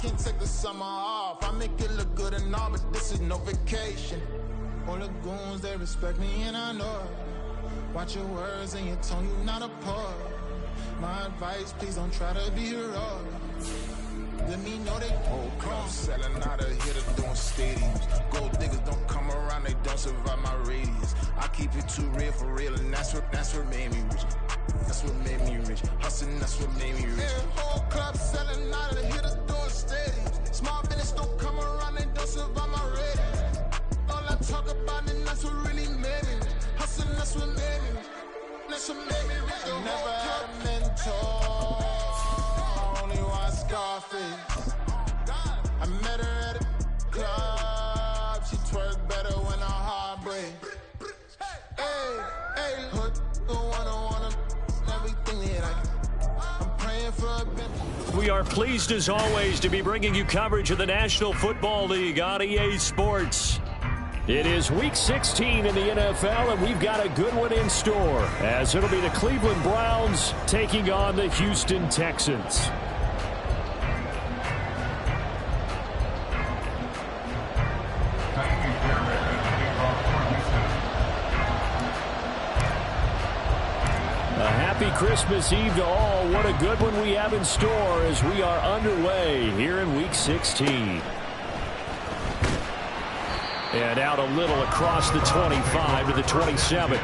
can't take the summer off. I make it look good and all, but this is no vacation. All the goons, they respect me and I know it. Watch your words and your tone, you not a part. My advice, please don't try to be heroic. Let me know they whole club selling out of here to doing stadiums. Gold diggers don't come around, they don't survive my radius. I keep it too real for real, and that's what made me rich. That's what made me rich. Hustling, that's what made me rich. Yeah, whole club selling out of here to doing stadiums. Small business don't come around, they don't survive my radius. All I talk about, and that's what really made me rich. Hustling, that's what made me rich. That's what made me rich. I never had a mentor. Only one Scarface. I met her at a club. She twerk better when I heartbreak. Hey, hood, wanna everything that I'm praying for a bit. We are pleased as always to be bringing you coverage of the National Football League on EA Sports. It is Week 16 in the NFL, and we've got a good one in store, as it'll be the Cleveland Browns taking on the Houston Texans. A happy Christmas Eve to all. What a good one we have in store as we are underway here in Week 16. And out a little across the 25 to the 27.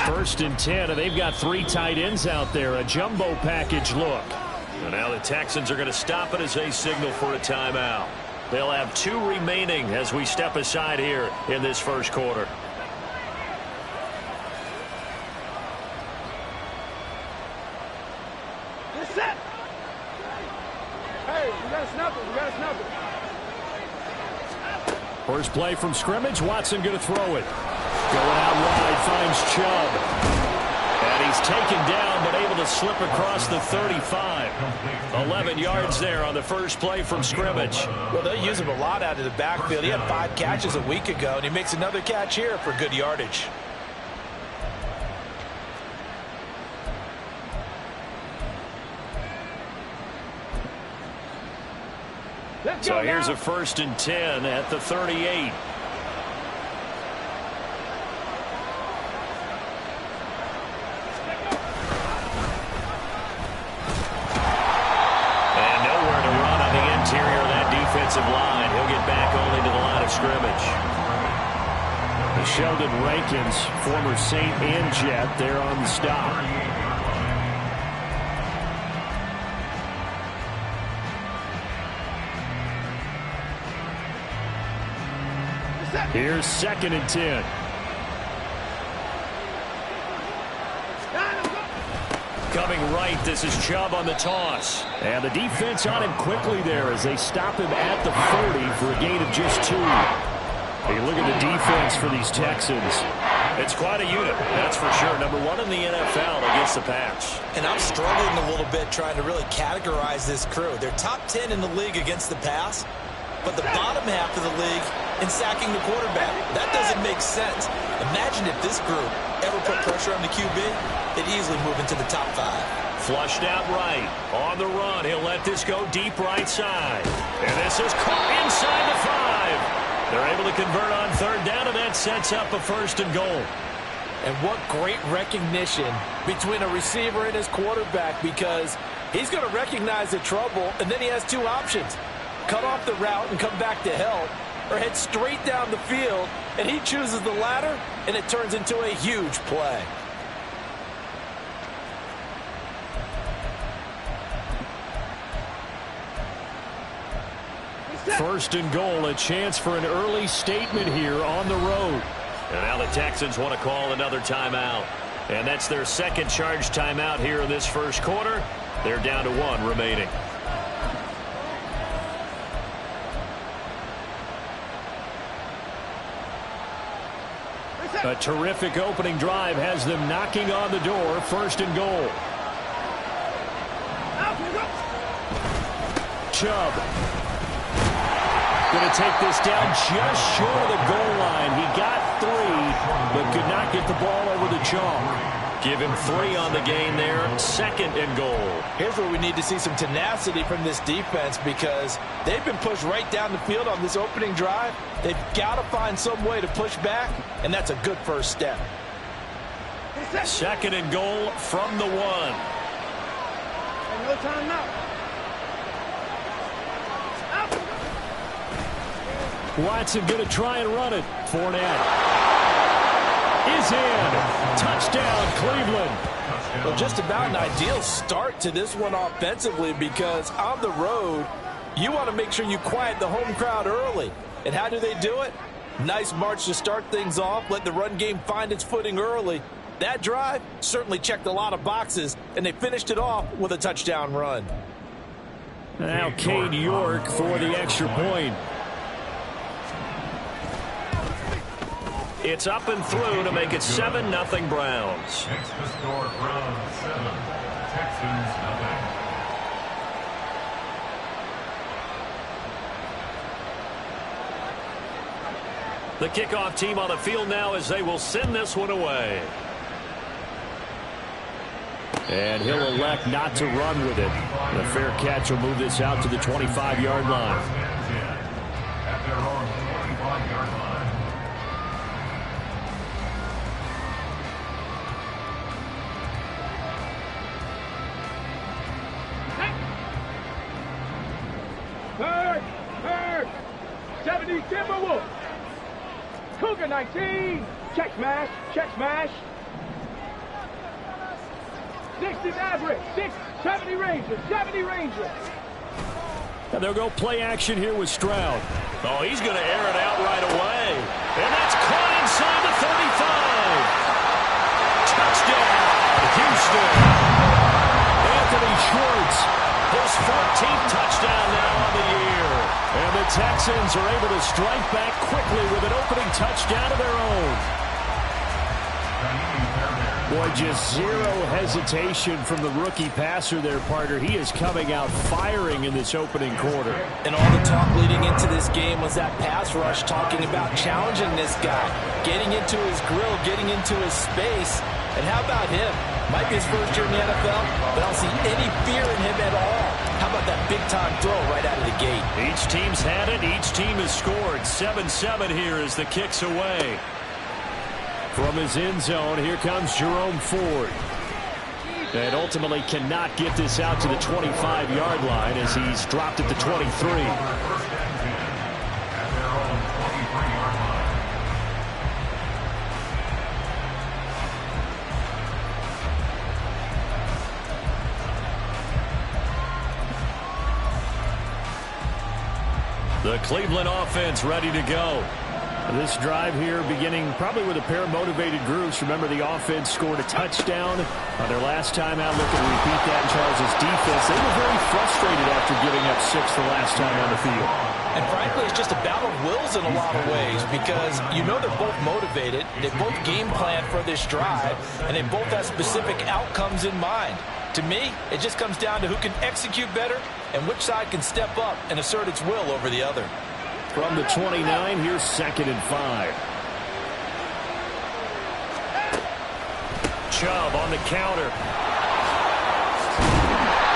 First and 10, and they've got three tight ends out there. A jumbo package look. And now the Texans are going to stop it as they signal for a timeout. They'll have two remaining as we step aside here in this first quarter. Get set. Hey, we got to snap it. We got to snap it. First play from scrimmage. Watson going to throw it. Going out wide, finds Chubb. And he's taken down, but able to slip across the 35. 11 yards there on the first play from scrimmage. Well, they'll use him a lot out of the backfield. He had 5 catches a week ago, and he makes another catch here for good yardage. So here's a first and 10 at the 38. Line. He'll get back only to the line of scrimmage. The Sheldon Rankins, former Saint and Jet, there on the stop. Here's second and 10. Coming right, this is Chubb on the toss. And the defense on him quickly there as they stop him at the 40 for a gain of just 2. Hey, look at the defense for these Texans. It's quite a unit, that's for sure. Number 1 in the NFL against the pass. And I'm struggling a little bit trying to really categorize this crew. They're top 10 in the league against the pass, but the bottom half of the league in sacking the quarterback. That doesn't make sense. Imagine if this group ever put pressure on the QB, they'd easily move into the top 5. Flushed out right. On the run, he'll let this go deep right side. And this is caught inside the 5. They're able to convert on third down, and that sets up a first and goal. And what great recognition between a receiver and his quarterback, because he's going to recognize the trouble, and then he has 2 options. Cut off the route and come back to help, or head straight down the field, and he chooses the latter, and it turns into a huge play. First and goal, a chance for an early statement here on the road. And now the Texans want to call another timeout. And that's their second charge timeout here in this first quarter. They're down to 1 remaining. A terrific opening drive has them knocking on the door. First and goal. Chubb. Going to take this down just short of the goal line. He got 3, but could not get the ball over the chalk. Give him 3 on the game there. 2nd and goal. Here's where we need to see some tenacity from this defense because they've been pushed right down the field on this opening drive. They've got to find some way to push back, and that's a good first step. 2nd and goal from the 1. No time now. Watson going to try and run it. Fournette is in. Touchdown, Cleveland. Well, just about an ideal start to this one offensively because on the road, you want to make sure you quiet the home crowd early. And how do they do it? Nice march to start things off. Let the run game find its footing early. That drive certainly checked a lot of boxes, and they finished it off with a touchdown run. Now Cade York for the extra point. It's up and through to make it 7-0 Browns. Extra score, Browns 7, Texans 0. The kickoff team on the field now as they will send this one away. And he'll elect not to run with it. The fair catch will move this out to the 25-yard line. At their own 25-yard line. Third. 70 Timberwolves. Cougar 19. Check smash. 60 Maverick. 70 Rangers. And they'll go play action here with Stroud. Oh, he's going to air it out right away. And that's caught inside the 35. Touchdown, Houston. Anthony Schwartz, his 14th touchdown now on the year. And the Texans are able to strike back quickly with an opening touchdown of their own. Boy, just zero hesitation from the rookie passer there, partner. He is coming out firing in this opening quarter. And all the talk leading into this game was that pass rush, talking about challenging this guy, getting into his grill, getting into his space. And how about him? Might be his first year in the NFL, but I don't see any fear in him at all. How about that big-time throw right out of the gate? Each team's had it. Each team has scored. 7-7 here as the kick's away. From his end zone, here comes Jerome Ford. And ultimately cannot get this out to the 25-yard line as he's dropped at the 23. The Cleveland offense ready to go. This drive here beginning probably with a pair of motivated groups. Remember, the offense scored a touchdown on their last time out. Look at repeat that in Charles' defense. They were very frustrated after giving up 6 the last time on the field. And frankly, it's just a battle of wills in a lot of ways because you know they're both motivated. They both game plan for this drive, and they both have specific outcomes in mind. To me, it just comes down to who can execute better and which side can step up and assert its will over the other. From the 29, here's 2nd and 5. Chubb on the counter.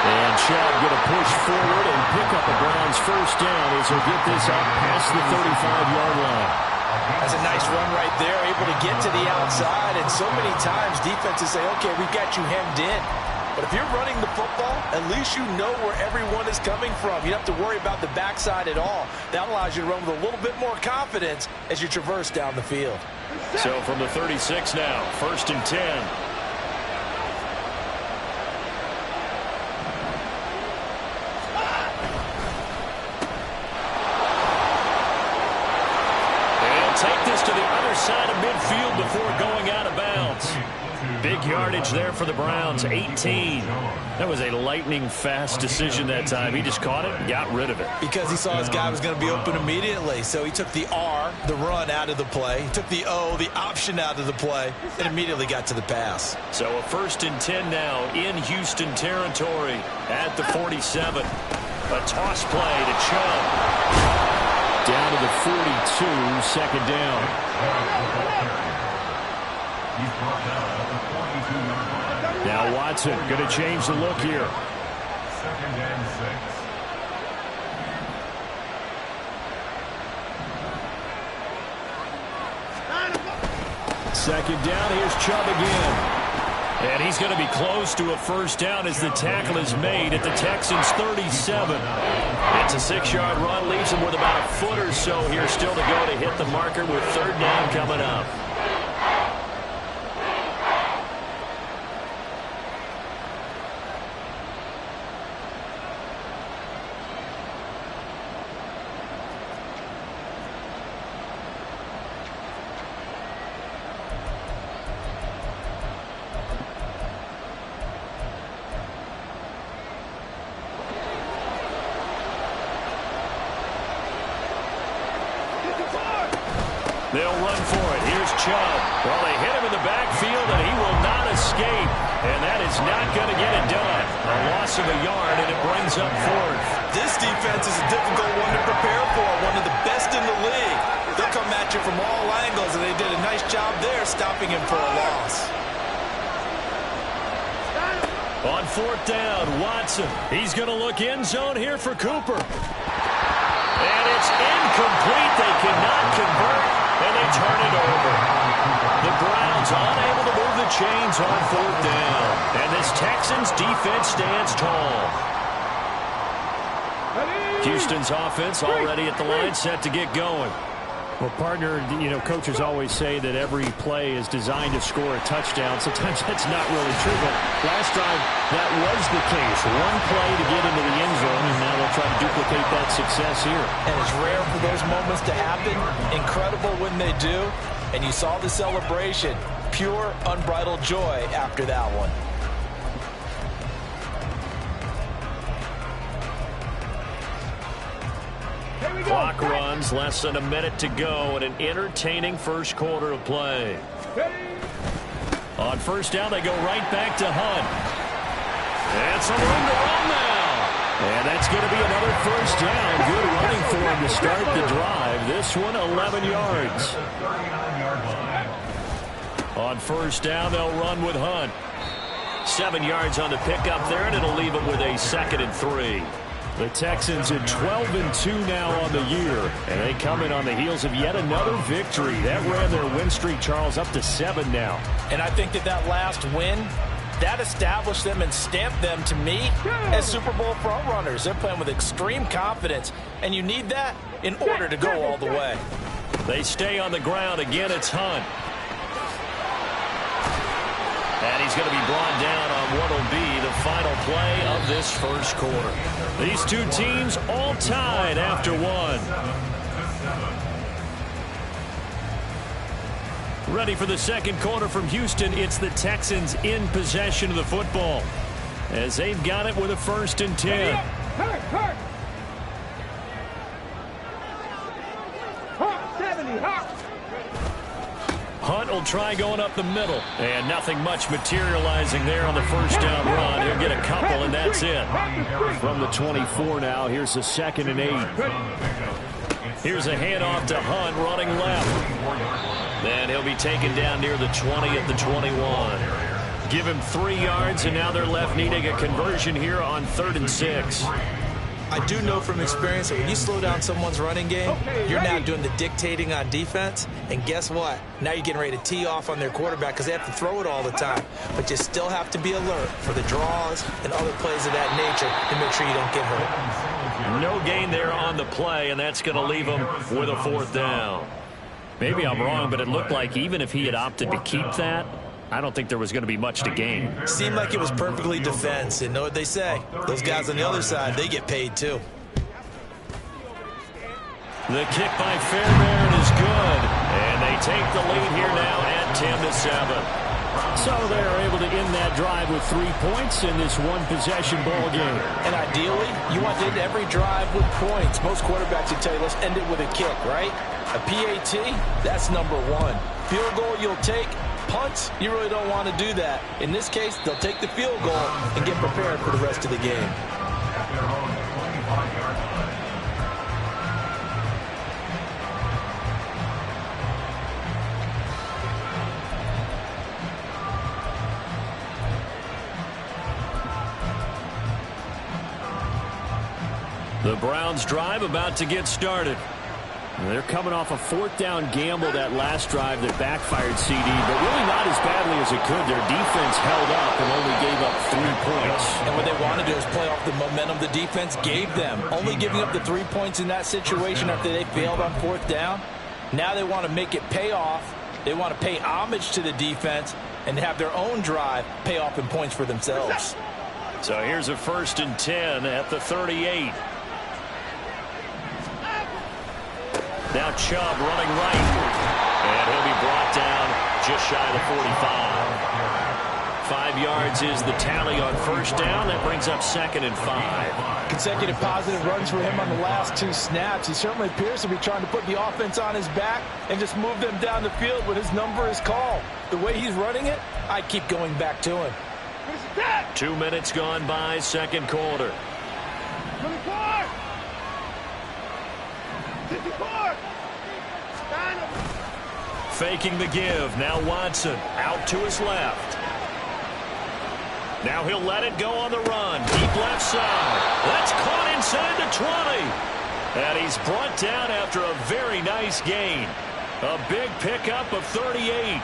And Chubb going to push forward and pick up a Browns first down as he'll get this up past the 35-yard line. That's a nice run right there, able to get to the outside. And so many times defenses say, okay, we've got you hemmed in. But if you're running the football, at least you know where everyone is coming from. You don't have to worry about the backside at all. That allows you to run with a little bit more confidence as you traverse down the field. So from the 36 now, 1st and 10. And take this to the other side of midfield before going out of bounds. Big yardage there for the Browns, 18. That was a lightning-fast decision that time. He just caught it and got rid of it. Because he saw his guy was going to be open immediately. So he took the R, the run, out of the play. He took the O, the option, out of the play, and immediately got to the pass. So a 1st and 10 now in Houston territory at the 47. A toss play to Chubb. Down to the 42, second down. Now Watson going to change the look here. Second and 6. Second down, here's Chubb again. And he's going to be close to a first down as the tackle is made at the Texans' 37. It's a 6-yard run, leaves him with about a foot or so here still to go to hit the marker with third down coming up. They'll run for it. Here's Chubb. Well, they hit him in the backfield, and he will not escape. And that is not going to get it done. A loss of a yard, and it brings up fourth. This defense is a difficult one to prepare for, one of the best in the league. They'll come at you from all angles, and they did a nice job there stopping him for a loss. On fourth down, Watson. He's going to look end zone here for Cooper. And it's incomplete. They cannot convert, and they turn it over. The Browns unable to move the chains on fourth down. And this Texans defense stands tall. Houston's offense already at the line, set to get going. Well, partner, coaches always say that every play is designed to score a touchdown. Sometimes that's not really true, but last drive, that was the case. One play to get into the end zone, and now they'll try to duplicate that success here. And it's rare for those moments to happen. Incredible when they do. And you saw the celebration. Pure, unbridled joy after that one. Clock runs, less than a minute to go, and an entertaining first quarter of play. On first down, they go right back to Hunt. And some room to run now. And that's going to be another first down. Good running for him to start the drive. This one, 11 yards. On first down, they'll run with Hunt. 7 yards on the pickup there, and it'll leave him with a 2nd and 3. The Texans at 12-2 now on the year, and they come in on the heels of yet another victory. That ran their win streak, Charles, up to 7 now. And I think that last win, that established them and stamped them, to me, as Super Bowl frontrunners. They're playing with extreme confidence, and you need that in order to go all the way. They stay on the ground. Again, it's Hunt. And he's going to be brought down on what will be the final play of this first quarter. These two teams all tied after one. Ready for the second quarter from Houston. It's the Texans in possession of the football as they've got it with a 1st and 10. Hurt. 70, hurt. Hunt will try going up the middle. And nothing much materializing there on the first down run. He'll get a couple, and that's it. From the 24 now, here's the 2nd and 8. Here's a handoff to Hunt running left. Then he'll be taken down near the 20 at the 21. Give him 3 yards, and now they're left needing a conversion here on 3rd and 6. I do know from experience that when you slow down someone's running game, you're now doing the dictating on defense. And guess what? Now you're getting ready to tee off on their quarterback because they have to throw it all the time. But you still have to be alert for the draws and other plays of that nature to make sure you don't get hurt. No gain there on the play, and that's going to leave them with a 4th down. Maybe I'm wrong, but it looked like even if he had opted to keep that, I don't think there was going to be much to gain. Seemed like it was perfectly defense. And know what they say? Those guys on the other side, they get paid too. The kick by Fairbairn is good. And they take the lead here now at 10-7. So they're able to end that drive with 3 points in this one-possession ball game. And ideally, you want to end every drive with points. Most quarterbacks would tell you, let's end it with a kick, right? A PAT, that's number 1. Field goal you'll take. Punts, you really don't want to do that. In this case, they'll take the field goal and get prepared for the rest of the game. 5-yard line. The Browns drive about to get started. They're coming off a fourth down gamble that last drive that backfired CD, but really not as badly as it could. Their defense held up and only gave up 3 points. And what they want to do is play off the momentum the defense gave them. Only giving up the 3 points in that situation after they failed on fourth down. Now they want to make it pay off. They want to pay homage to the defense and have their own drive pay off in points for themselves. So here's a 1st and 10 at the 38. Now Chubb running right. And he'll be brought down just shy of the 45. 5 yards is the tally on first down. That brings up 2nd and 5. Consecutive positive runs for him on the last 2 snaps. He certainly appears to be trying to put the offense on his back and just move them down the field when his number is called. The way he's running it, I keep going back to him. 2 minutes gone by, second quarter. 24! 54! Faking the give. Now Watson out to his left. Now he'll let it go on the run. Deep left side. That's caught inside the 20. And he's brought down after a very nice gain. A big pickup of 38.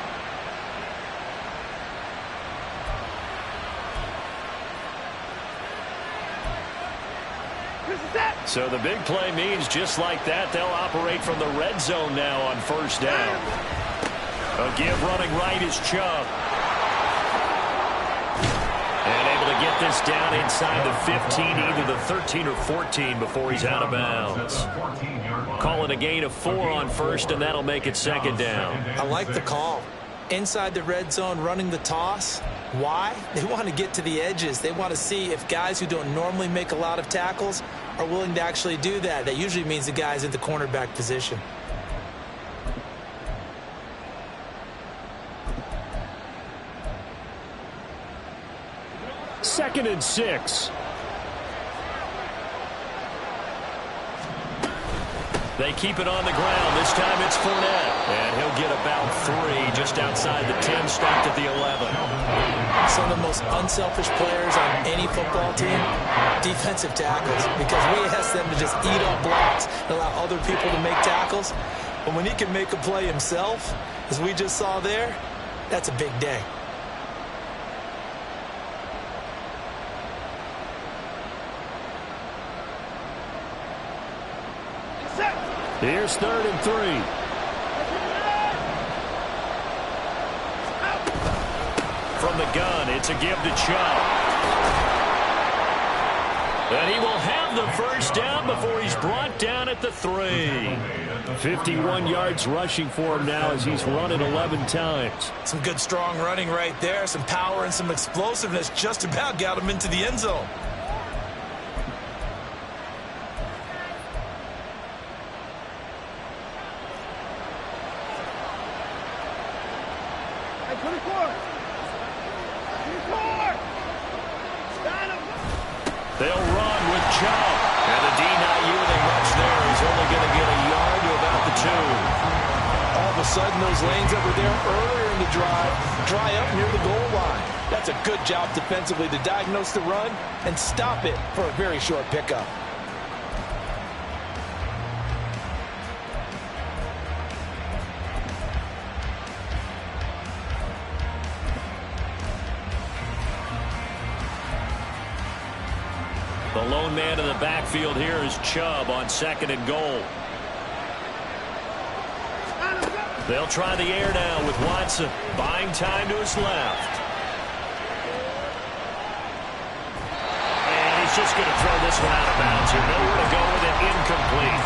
So the big play means just like that, they'll operate from the red zone now on first down. A give running right is Chubb. And able to get this down inside the 15, either the 13 or 14 before he's out of bounds. Calling a gain of 4 on first, and that'll make it second down. I like the call. Inside the red zone running the toss. Why? They want to get to the edges. They want to see if guys who don't normally make a lot of tackles are willing to actually do that. That usually means the guy's in the cornerback position. Second and 6. They keep it on the ground. This time it's Fournette. And he'll get about 3 just outside the 10, stopped at the 11. Some of the most unselfish players on any football team, defensive tackles, because we ask them to just eat up blocks and allow other people to make tackles. But when he can make a play himself, as we just saw there, that's a big day. Here's 3rd and 3. From the gun, it's a give to Chubb. And he will have the first down before he's brought down at the 3. 51 yards rushing for him now as he's run it 11 times. Some good strong running right there. Some power and some explosiveness just about got him into the end zone. They'll run with Chubb. And the D not yielding much there. He's only going to get a yard to about the 2. All of a sudden, those lanes that were there earlier in the drive dry up near the goal line. That's a good job defensively to diagnose the run and stop it for a very short pickup. The lone man in the backfield here is Chubb on 2nd and goal. They'll try the air now with Watson buying time to his left. And he's just going to throw this one out of bounds here. Nowhere to go with it, incomplete.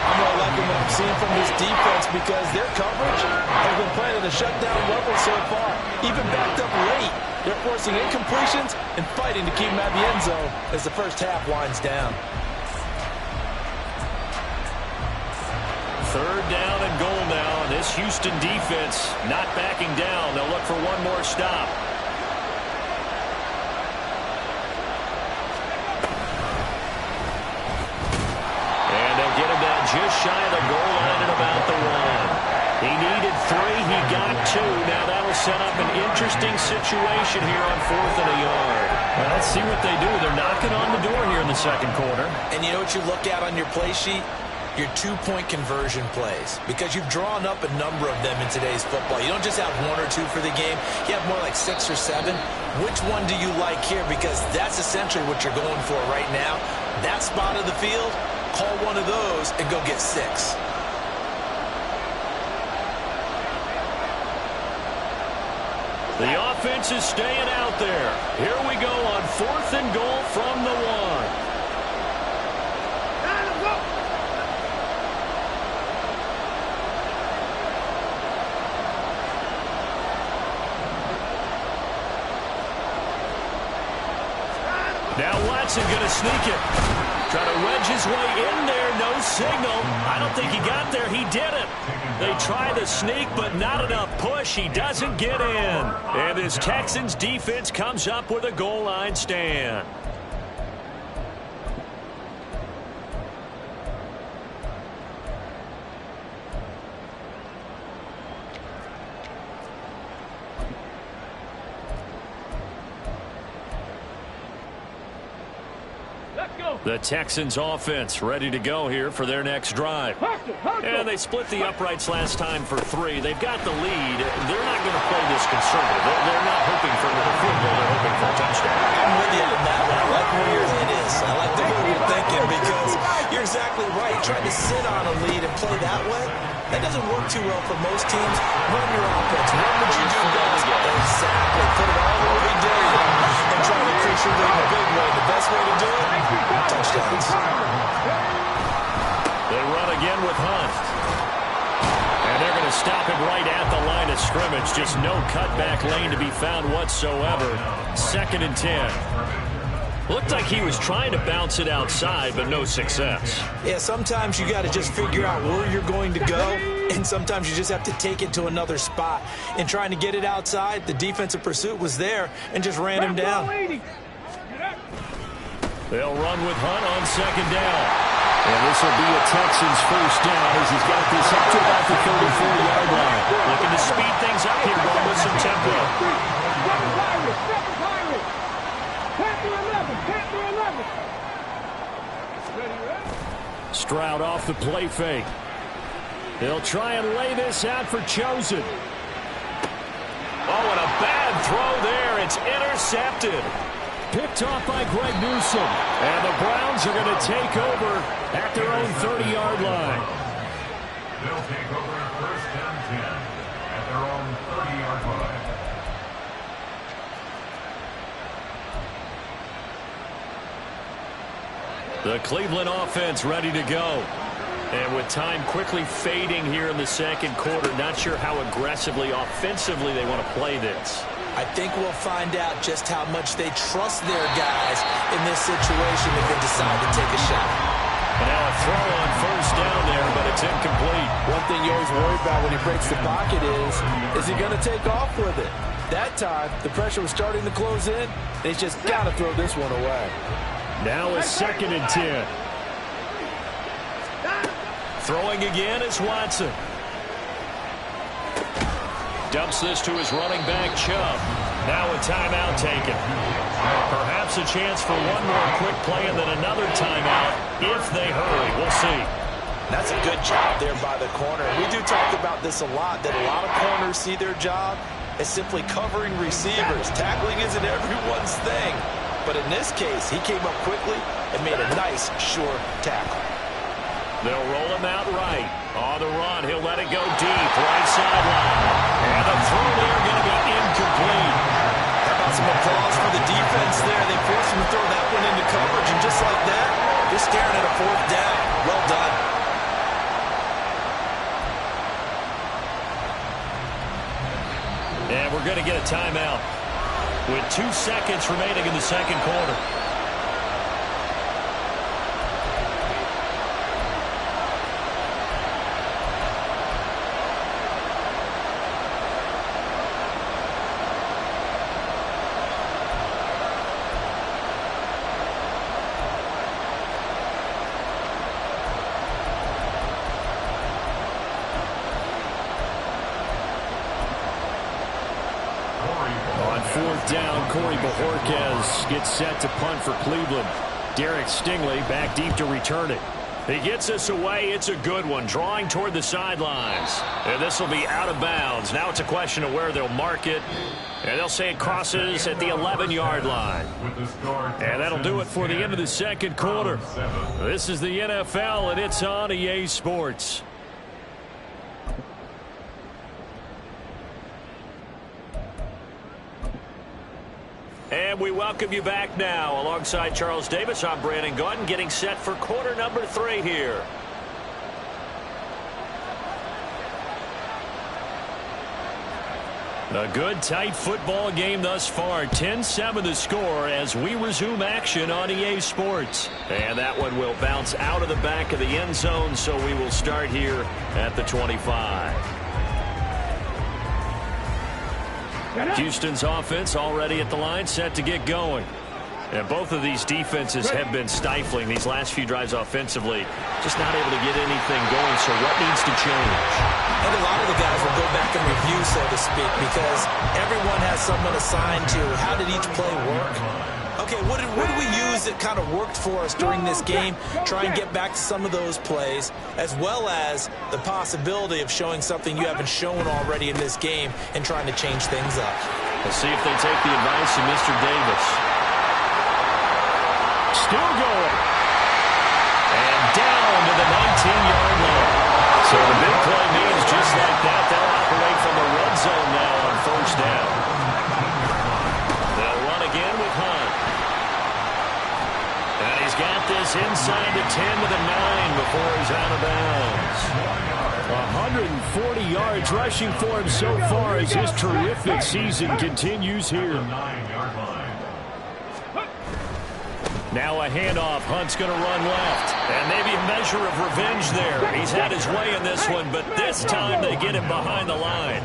I'm really liking what I'm seeing from this defense because their coverage has been playing at a shutdown level so far. Even backed up late, they're forcing incompletions and fighting to keep them out of the end zone as the first half winds down. 3rd down and goal now. And this Houston defense not backing down. They'll look for one more stop. shy of the goal line at about the 1. He needed 3. He got 2. Now that'll set up an interesting situation here on 4th and a yard. Well, let's see what they do. They're knocking on the door here in the second quarter. And you know what you look at on your play sheet? Your 2-point conversion plays, because you've drawn up a number of them in today's football. You don't just have 1 or 2 for the game. You have more like 6 or 7. Which one do you like here? Because that's essentially what you're going for right now. That spot of the field, call one of those and go get 6. The offense is staying out there. Here we go on 4th and goal from the 1. Now Watson going to sneak it. Try to wedge his way in there. No signal. I don't think he got there. He didn't. They try the sneak, but not enough push. He doesn't get in. And this Texans defense comes up with a goal line stand. The Texans offense ready to go here for their next drive. And they split the uprights last time for 3. They've got the lead. They're not going to play this conservative. They're not hoping for another field goal. They're hoping for a touchdown. I'm with you on that one. I like where your head is. I like the way you're thinking, because you're exactly right. Trying to sit on a lead and play that way, that doesn't work too well for most teams. Run your offense. Run what you do best. Exactly. Put it all the way down and try to increase your lead in a big way. The best way to do it, touchdowns. They run again with Hunt. And they're going to stop him right at the line of scrimmage. Just no cutback lane to be found whatsoever. 2nd and 10. Looked like he was trying to bounce it outside, but no success. Yeah, sometimes you got to just figure out where you're going to go, and sometimes you just have to take it to another spot. In trying to get it outside, the defensive pursuit was there and just ran him down. They'll run with Hunt on 2nd down. And this will be a Texans first down as he's got this up to about the 34-yard line. Looking to speed things up here, going with some tempo. Stroud off the play fake. They'll try and lay this out for Chosen. Oh, and a bad throw there. It's intercepted. Picked off by Greg Newsom. And the Browns are going to take over at their own 30-yard line. They'll take over 1st and 10 at their own 30-yard line. The Cleveland offense ready to go. And with time quickly fading here in the second quarter, not sure how aggressively, offensively they want to play this. I think we'll find out just how much they trust their guys in this situation if they decide to take a shot. And now a throw on 1st down there, but it's incomplete. One thing you always worry about when he breaks the pocket is he going to take off with it? That time, the pressure was starting to close in, and he's just got to throw this one away. Now a 2nd and 10. Throwing again is Watson. Dumps this to his running back, Chubb. Now a timeout taken. Perhaps a chance for one more quick play and then another timeout if they hurry. We'll see. That's a good job there by the corner. We do talk about this a lot, that a lot of corners see their job as simply covering receivers. Tackling isn't everyone's thing. But in this case, he came up quickly and made a nice, short tackle. They'll roll him out right. On the run, he'll let it go deep. Right sideline. And the throw there going to be incomplete. How about some applause for the defense there? They forced him to throw that one into coverage, and just like that, they're staring at a 4th down. Well done. And we're going to get a timeout with 2 seconds remaining in the second quarter. down. Corey Bojorquez gets set to punt for Cleveland. Derek Stingley back deep to return it. He gets us away. It's a good one, drawing toward the sidelines. And this will be out of bounds. Now it's a question of where they'll mark it. And they'll say it crosses at the 11-yard line. And that'll do it for the end of the second quarter. This is the NFL, and it's on EA Sports. And we welcome you back now. Alongside Charles Davis, I'm Brandon Gaudin, getting set for quarter number 3 here. A good, tight football game thus far. 10-7 the score as we resume action on EA Sports. And that one will bounce out of the back of the end zone, so we will start here at the 25. Houston's offense already at the line, set to get going. And both of these defenses have been stifling these last few drives offensively. Just not able to get anything going, so what needs to change? And a lot of the guys will go back and review, so to speak, because everyone has someone assigned to how did each play work. Okay, what did we use that kind of worked for us during this game? Try and get back to some of those plays, as well as the possibility of showing something you haven't shown already in this game and trying to change things up. We'll see if they take the advice of Mr. Davis. Still going. And down to the 19-yard line. So the big play means just like that, they'll operate from the red zone now on first down. They'll run again with Hunt. And he's got this inside the 10 to the 9 before he's out of bounds. 140 yards rushing for him so far as his terrific season continues here. Now a handoff. Hunt's going to run left. And maybe a measure of revenge there. He's had his way in this one, but this time they get him behind the line.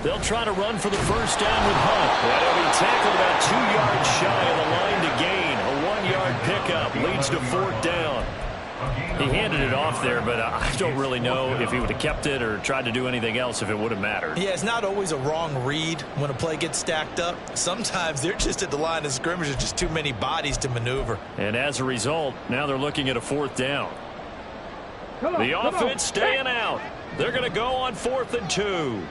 They'll try to run for the first down with Hunt. And he'll be tackled about 2 yards shy of the line to gain. A 1-yard pickup leads to 4th down. He handed it off there, but I don't really know if he would have kept it or tried to do anything else if it would have mattered. Yeah, it's not always a wrong read when a play gets stacked up. Sometimes they're just at the line of scrimmage. There's just too many bodies to maneuver. And as a result, now they're looking at a 4th down. The offense staying out. They're going to go on 4th and 2.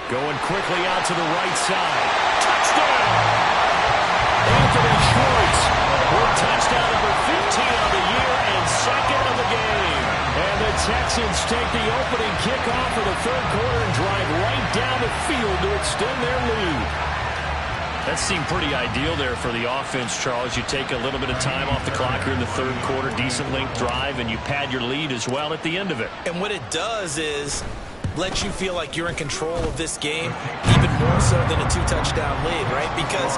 Going quickly out to the right side. Touchdown! Anthony Schwartz with touchdown number 15 on the year and 2nd of the game. And the Texans take the opening kickoff for the 3rd quarter and drive right down the field to extend their lead. That seemed pretty ideal there for the offense, Charles. You take a little bit of time off the clock here in the 3rd quarter, decent length drive, and you pad your lead as well at the end of it. And what it does is let you feel like you're in control of this game, even more so than a 2-touchdown lead, right? Because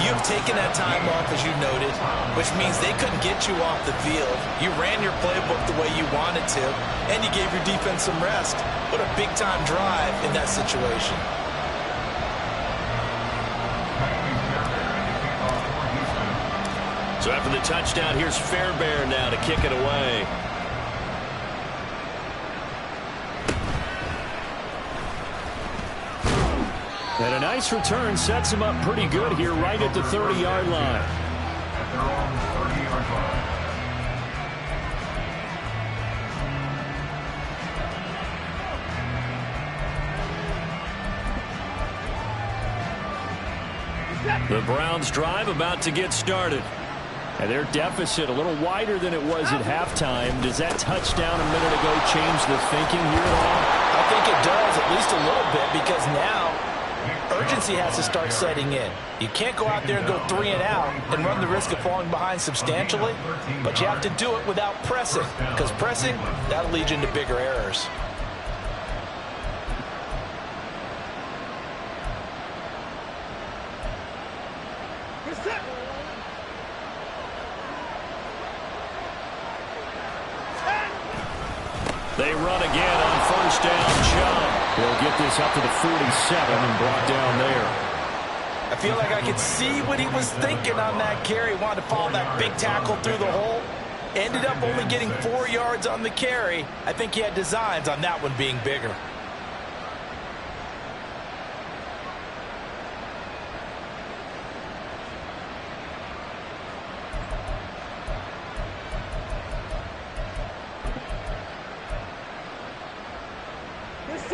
you've taken that time off, as you noted, which means they couldn't get you off the field. You ran your playbook the way you wanted to, and you gave your defense some rest. What a big-time drive in that situation. So after the touchdown, here's Fairbairn now to kick it away. And a nice return sets him up pretty good here right at the 30-yard line. At their own 30-yard line. The Browns drive about to get started. And their deficit a little wider than it was at halftime. Does that touchdown a minute ago change the thinking here at all? I think it does, at least a little bit, because now urgency has to start setting in. You can't go out there and go 3 and out and run the risk of falling behind substantially, but you have to do it without pressing, because pressing, that'll lead you into bigger errors. They run again on first down. Chubb will get this up to the 47 and brought down there. I feel like I could see what he was thinking on that carry. Wanted to follow that big tackle through the hole. Ended up only getting 4 yards on the carry. I think he had designs on that one being bigger.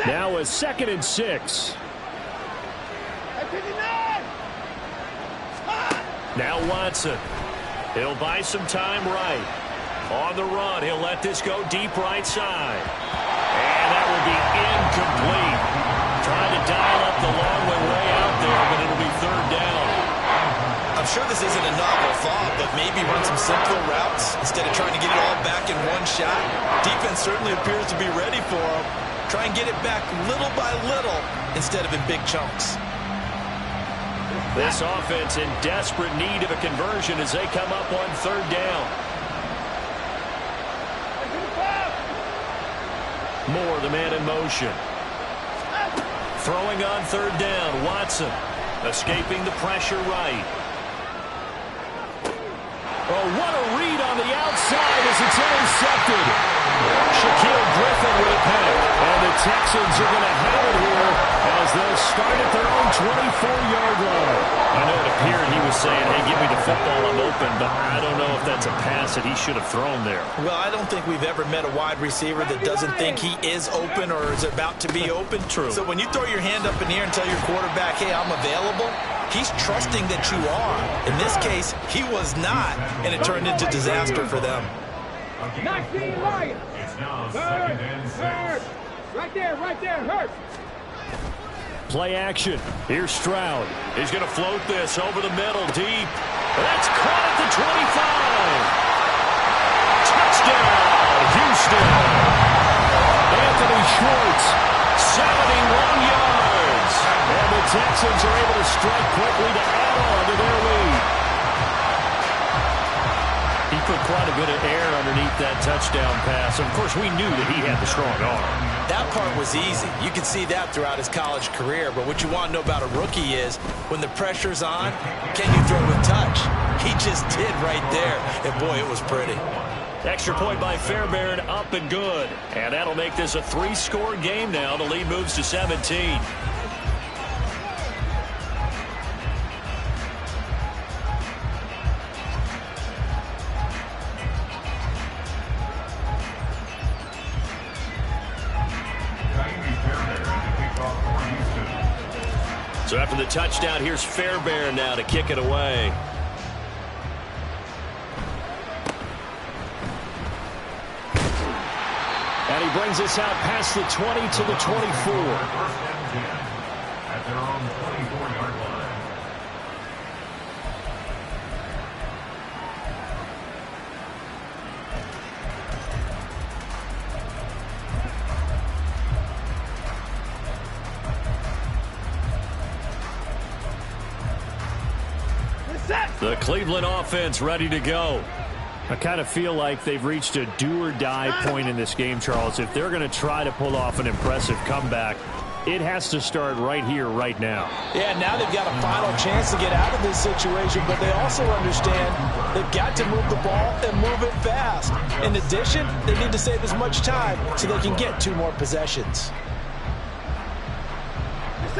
Now a 2nd and 6. Now Watson. He'll buy some time right. On the run, he'll let this go deep right side. And that will be incomplete. Trying to dial up the long way out there, but it'll be 3rd down. I'm sure this isn't a novel thought, but maybe run some simpler routes instead of trying to get it all back in one shot. Defense certainly appears to be ready for him. Try and get it back little by little instead of in big chunks. This offense in desperate need of a conversion as they come up on 3rd down. Moore, the man in motion. Throwing on 3rd down, Watson. Escaping the pressure right. Oh, what a read on the outside as it's intercepted. Shaquille Griffin with a pick. And the Texans are going to have it here as they'll start at their own 24-yard line. I know it appeared he was saying, hey, give me the football, I'm open, but I don't know if that's a pass that he should have thrown there. Well, I don't think we've ever met a wide receiver that doesn't think he is open or is about to be open. True. So when you throw your hand up in the air and tell your quarterback, hey, I'm available, he's trusting that you are. In this case, he was not, and it turned into disaster for them. It's now 2nd and 6. Right there, hurt. Play action. Here's Stroud. He's going to float this over the middle, deep. That's caught at the 25. Touchdown, Houston. Anthony Schwartz, 71 yards. And the Texans are able to strike quickly to add on to their lead. He put quite a bit of air underneath that touchdown pass. Of course, we knew that he had the strong arm. That part was easy. You can see that throughout his college career. But what you want to know about a rookie is when the pressure's on, can you throw with touch? He just did right there. And, boy, it was pretty. Extra point by Fairbairn, up and good. And that'll make this a 3-score game now. The lead moves to 17. So after the touchdown, here's Fairbairn now to kick it away. And he brings us out past the 20 to the 24. 1st and 10 at their own 24-yard line. The Cleveland offense ready to go. I kind of feel like they've reached a do-or-die point in this game, Charles. If they're going to try to pull off an impressive comeback, it has to start right here, right now. Yeah, now they've got a final chance to get out of this situation, but they also understand they've got to move the ball and move it fast. In addition, they need to save as much time so they can get 2 more possessions.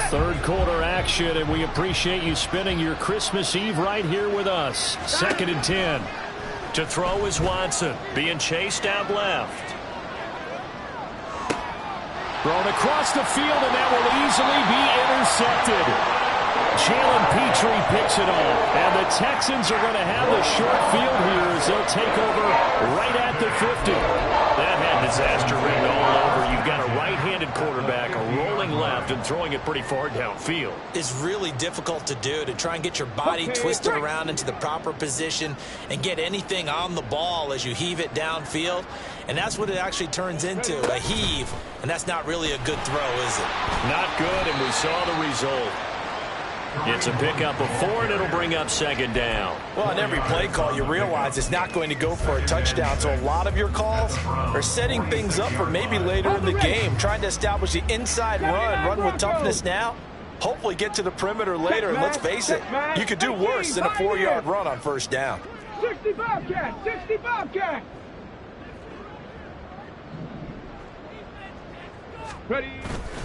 3rd quarter action, and we appreciate you spending your Christmas Eve right here with us. 2nd and 10. To throw is Watson, being chased out left. Thrown across the field, and that will easily be intercepted. Jalen Petrie picks it off, and the Texans are going to have the short field here as they'll take over right at the 50. That had disaster written all over. You've got a right-handed quarterback rolling left and throwing it pretty far downfield. It's really difficult to do, to try and get your body twisted around into the proper position and get anything on the ball as you heave it downfield. And that's what it actually turns into, a heave. And that's not really a good throw, is it? Not good, and we saw the result. It's a pickup of 4, and it'll bring up 2nd down. Well, on every play call, you realize it's not going to go for a touchdown. So a lot of your calls are setting things up for maybe later in the game, trying to establish the inside run with toughness now. Hopefully get to the perimeter later. And let's face it, you could do worse than a 4-yard run on 1st down. 60 Bobcat! 60 Bobcat! Ready.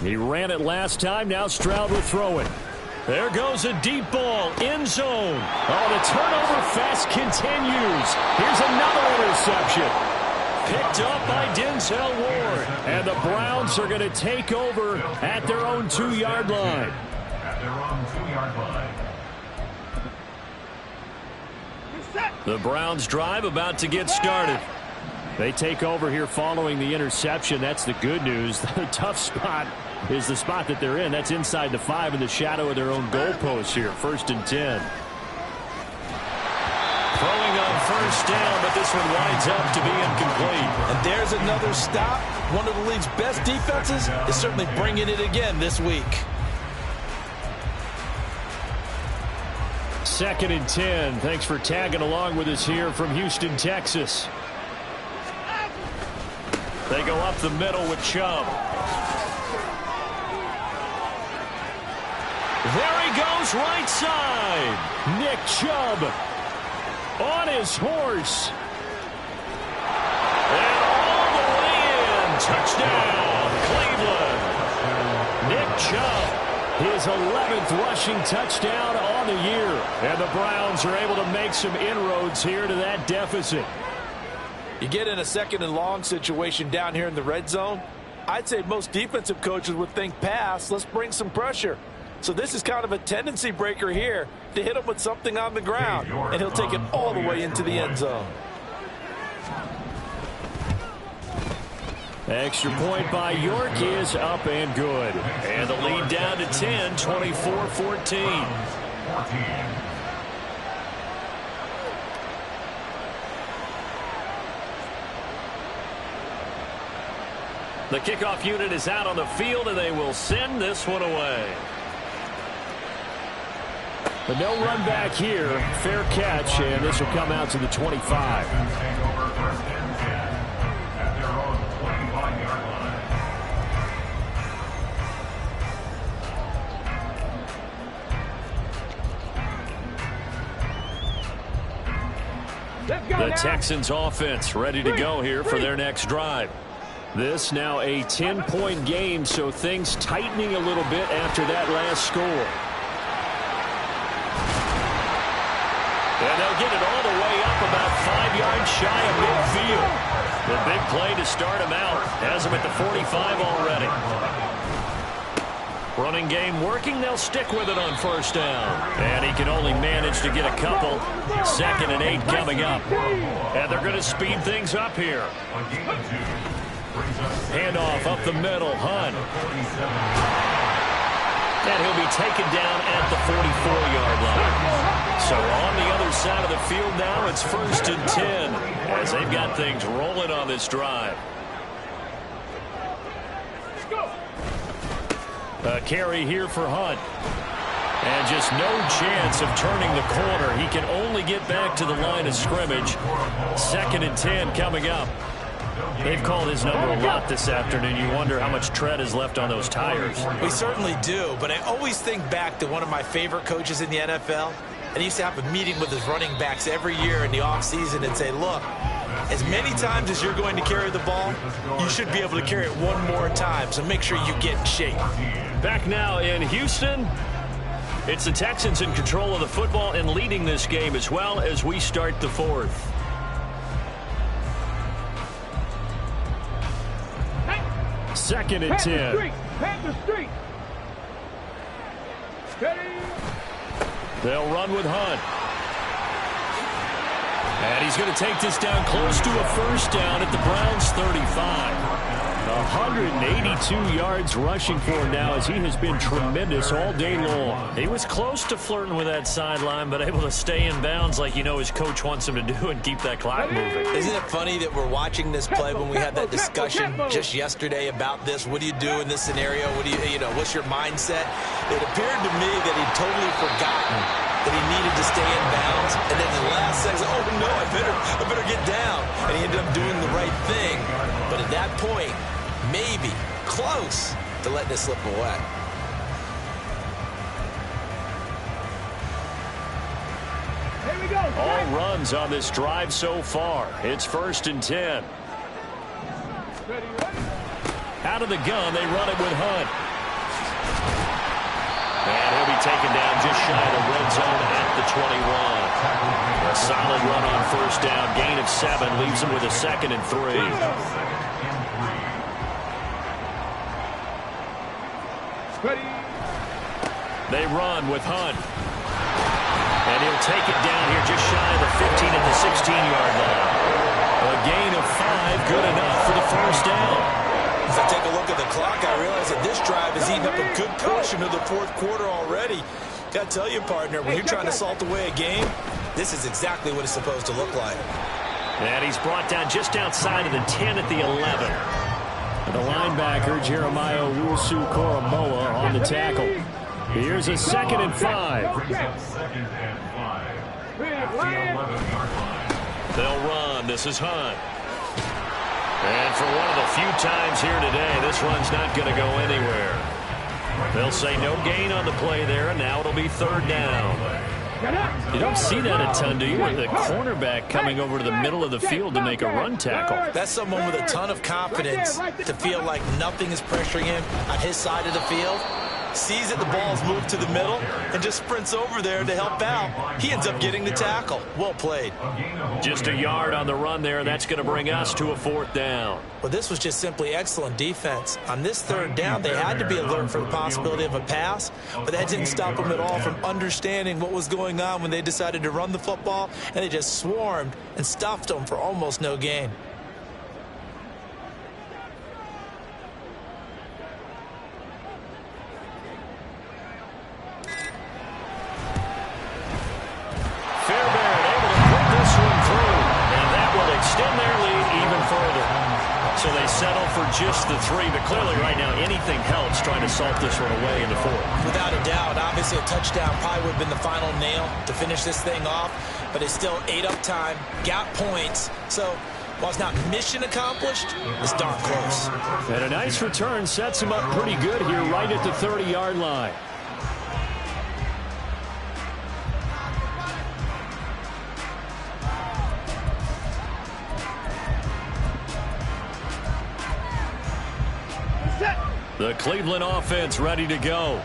He ran it last time. Now Stroud will throw it. There goes a deep ball. End zone. Oh, the turnover fest continues. Here's another interception. Picked up by Denzel Ward. And the Browns are going to take over at their own 2-yard line. At their own 2-yard line. The Browns drive about to get started. They take over here following the interception. That's the good news. The tough spot is the spot that they're in. That's inside the 5 in the shadow of their own goalpost here. 1st and 10. Throwing on first down, but this one winds up to be incomplete. And there's another stop. One of the league's best defenses is certainly bringing it again this week. 2nd and 10. Thanks for tagging along with us here from Houston, Texas. They go up the middle with Chubb. There he goes, right side. Nick Chubb on his horse. And all the way in. Touchdown, Cleveland. Nick Chubb, his 11th rushing touchdown on the year. And the Browns are able to make some inroads here to that deficit. You get in a 2nd and long situation down here in the red zone, I'd say most defensive coaches would think pass, let's bring some pressure. So this is kind of a tendency breaker here to hit him with something on the ground, and he'll take it all the way into the end zone. Extra point by York is up and good. And the lead down to 10, 24-14. The kickoff unit is out on the field, and they will send this one away. But no run back here. Fair catch, and this will come out to the 25. The Texans offense ready to go here for their next drive. This now a 10-point game, so things tightening a little bit after that last score. And they'll get it all the way up about 5 yards shy of midfield. The big play to start him out. Has him at the 45 already. Running game working. They'll stick with it on first down. And he can only manage to get a couple. 2nd and 8 coming up. And they're going to speed things up here. Handoff up the middle, Hunt. And he'll be taken down at the 44-yard line. So on the other side of the field now, it's 1st and 10 as they've got things rolling on this drive. A carry here for Hunt. And just no chance of turning the corner. He can only get back to the line of scrimmage. 2nd and 10 coming up. They've called his number a lot this afternoon. You wonder how much tread is left on those tires. We certainly do, but I always think back to one of my favorite coaches in the NFL. And he used to have a meeting with his running backs every year in the offseason and say, look, as many times as you're going to carry the ball, you should be able to carry it one more time, so make sure you get in shape. Back now in Houston, it's the Texans in control of the football and leading this game as well as we start the 4th. Second and 10. Panther Street. Steady. They'll run with Hunt. And he's going to take this down close to a first down at the Browns' 35. 182 yards rushing for him now as he has been tremendous all day long. He was close to flirting with that sideline, but able to stay in bounds like you know his coach wants him to do and keep that clock moving. Isn't it funny that we're watching this play when we had that discussion just yesterday about this? What do you do in this scenario? What do you know, what's your mindset? It appeared to me that he'd totally forgotten that he needed to stay in bounds, and then the last second, oh no, I better get down, and he ended up doing the right thing. But at that point, maybe close to letting it slip away. Here we go. All runs on this drive so far. It's 1st and 10. Ready. Out of the gun, they run it with Hunt. And he'll be taken down just shy of the red zone at the 21. A solid run on first down. Gain of 7 leaves him with a 2nd and 3. They run with Hunt. And he'll take it down here just shy of the 15 at the 16-yard line. A gain of 5, good enough for the first down. As I take a look at the clock, I realize that this drive has eaten up a good portion of the fourth quarter already. Got to tell you, partner, when you're trying to salt away a game, this is exactly what it's supposed to look like. And he's brought down just outside of the 10 at the 11. And the linebacker, Jeremiah Owusu-Koramoah, on the tackle. Here's a 2nd and 5. They'll run. This is Hunt. And for one of the few times here today, this run's not going to go anywhere. They'll say no gain on the play there, and now it'll be 3rd down. You don't see that a ton, do you? The cornerback coming over to the middle of the field to make a run tackle. That's someone with a ton of confidence to feel like nothing is pressuring him on his side of the field. Sees that the ball's moved to the middle and just sprints over there to help out. He ends up getting the tackle. Well played. Just a yard on the run there. That's going to bring us to a 4th down. Well, this was just simply excellent defense. On this 3rd down, they had to be alert for the possibility of a pass, but that didn't stop them at all from understanding what was going on when they decided to run the football, and they just swarmed and stuffed them for almost no gain. Extend their lead even further. So they settle for just the 3, but clearly right now anything helps trying to salt this one away in the 4th. Without a doubt, obviously a touchdown probably would have been the final nail to finish this thing off, but it still ate up time, got points, so while it's not mission accomplished, it's darn close. And a nice return sets him up pretty good here right at the 30-yard line. The Cleveland offense ready to go.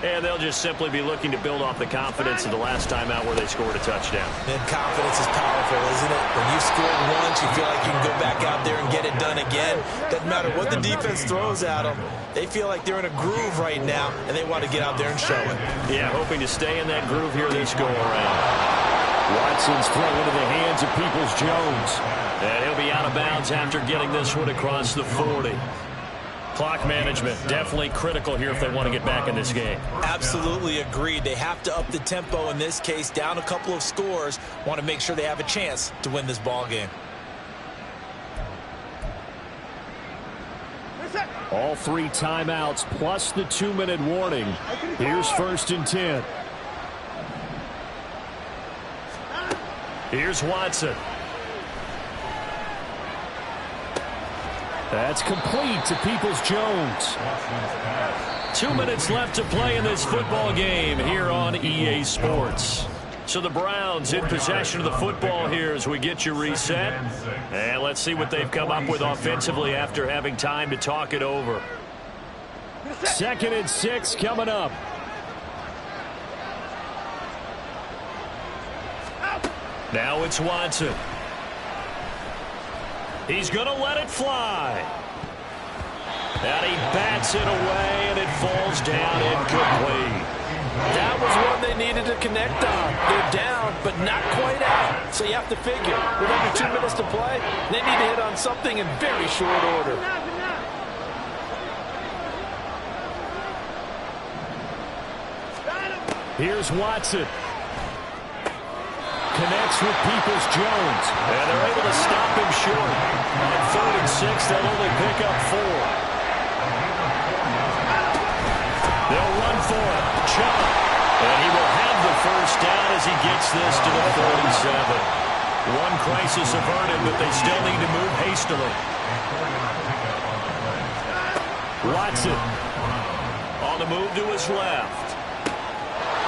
And they'll just simply be looking to build off the confidence of the last time out where they scored a touchdown. And confidence is powerful, isn't it? When you've scored once, you feel like you can go back out there and get it done again. Doesn't matter what the defense throws at them. They feel like they're in a groove right now, and they want to get out there and show it. Yeah, hoping to stay in that groove here this go-around. Watson's throw into the hands of Peoples-Jones. And he'll be out of bounds after getting this one across the 40. Clock management definitely critical here if they want to get back in this game. Absolutely agreed. They have to up the tempo in this case, down a couple of scores. Want to make sure they have a chance to win this ball game. All 3 timeouts plus the 2-minute warning. Here's 1st and 10. Here's Watson. That's complete to Peoples-Jones. 2 minutes left to play in this football game here on EA Sports. So the Browns in possession of the football here as we get you reset. And let's see what they've come up with offensively after having time to talk it over. 2nd and 6 coming up. Now it's Watson. He's going to let it fly. And he bats it away, and it falls down incomplete. That was one they needed to connect on. They're down, but not quite out. So you have to figure, with under 2 minutes to play, they need to hit on something in very short order. Here's Watson. Connects with Peoples-Jones. And they're able to stop him short. On 3rd and 6, they'll only pick up 4. They'll run for it. Chubb. And he will have the first down as he gets this to the 47. One crisis averted, but they still need to move hastily. Watson on the move to his left.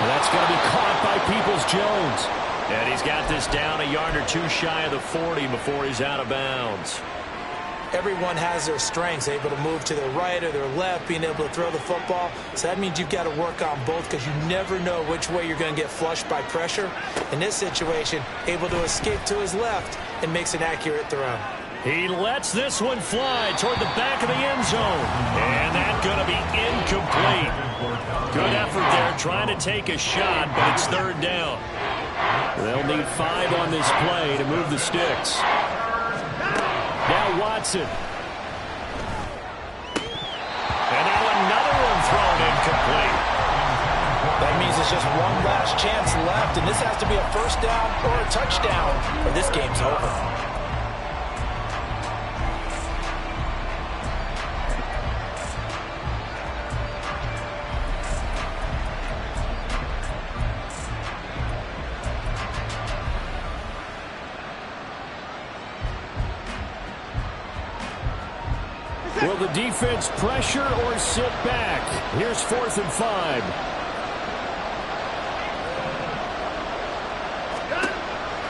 And that's going to be caught by Peoples-Jones. And he's got this down a yard or 2 shy of the 40 before he's out of bounds. everyone has their strengths, able to move to their right or their left, being able to throw the football. So that means you've got to work on both because you never know which way you're going to get flushed by pressure. In this situation, able to escape to his left and makes an accurate throw. He lets this one fly toward the back of the end zone. And that's going to be incomplete. Good effort there trying to take a shot, but it's third down. They'll need 5 on this play to move the sticks. Now Watson. And now another one thrown incomplete. That means it's just one last chance left, and this has to be a first down or a touchdown, or this game's over. Will the defense pressure or sit back? Here's 4th and 5.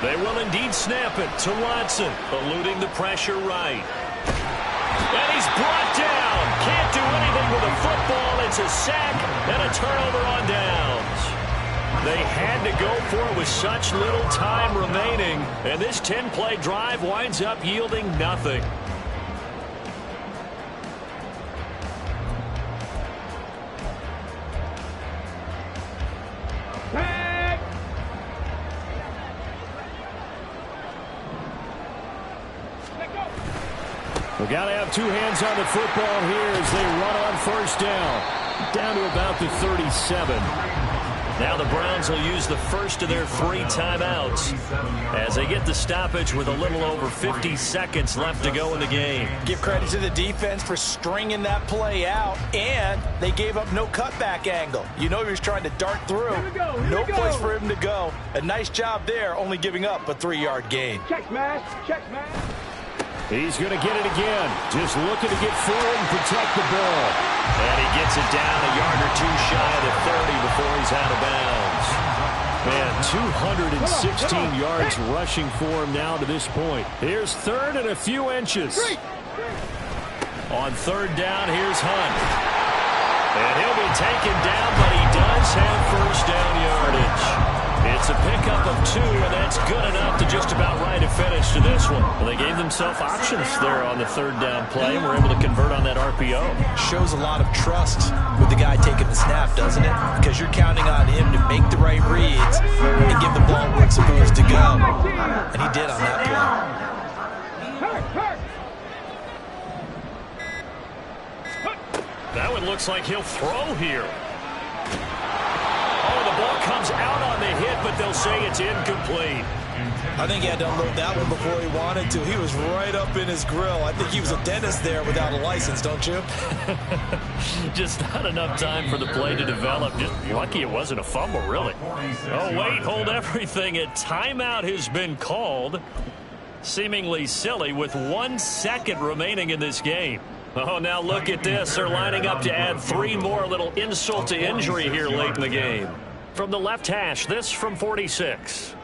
They will indeed snap it to Watson, eluding the pressure right. And he's brought down. Can't do anything with a football. It's a sack and a turnover on downs. They had to go for it with such little time remaining, and this 10-play drive winds up yielding nothing. We've got to have 2 hands on the football here as they run on first down. Down to about the 37. Now the Browns will use the first of their 3 timeouts as they get the stoppage with a little over 50 seconds left to go in the game. Give credit to the defense for stringing that play out, and they gave up no cutback angle. You know he was trying to dart through. No place for him to go. A nice job there, only giving up a 3-yard gain. Check smash. Check smash. He's going to get it again. Just looking to get forward and protect the ball. And he gets it down a yard or 2 shy of the 30 before he's out of bounds. Man, 216 yards rushing for him now to this point. Here's 3rd and a few inches. On 3rd down, here's Hunt. And he'll be taken down, but he does have first down yardage. It's a pickup of 2, and that's good enough to just about write a finish to this one. Well, they gave themselves options there on the 3rd down play, and were able to convert on that RPO. Shows a lot of trust with the guy taking the snap, doesn't it? Because you're counting on him to make the right reads and give the ball where it's supposed to go. And he did on that Hurt. That one looks like he'll throw here. Oh, the ball comes out on the hit, but they'll say it's incomplete. I think he had to unload that one before he wanted to. He was right up in his grill. I think he was a dentist there without a license, don't you? Just not enough time for the play to develop. Just lucky it wasn't a fumble, really. Oh, wait, hold everything. A timeout has been called. Seemingly silly with 1 second remaining in this game. Oh, now look at this. They're lining up to add 3 more. A little insult to injury here late in the game. From the left hash, this from 46.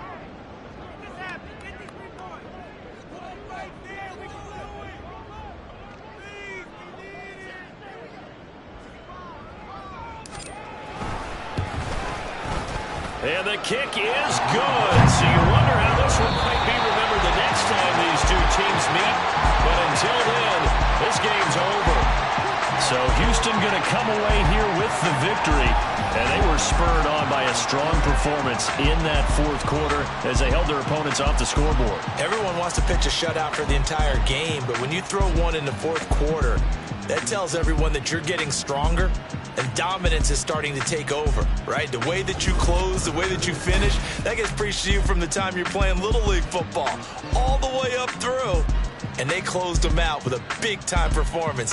And the kick is good. So you wonder how this one might be remembered the next time these 2 teams meet. But until then, this game's over. So Houston going to come away here with the victory. And they were spurred on by a strong performance in that 4th quarter as they held their opponents off the scoreboard. Everyone wants to pitch a shutout for the entire game, but when you throw one in the 4th quarter, that tells everyone that you're getting stronger and dominance is starting to take over, right? The way that you close, the way that you finish, that gets preached to you from the time you're playing Little League football all the way up through. And they closed them out with a big-time performance.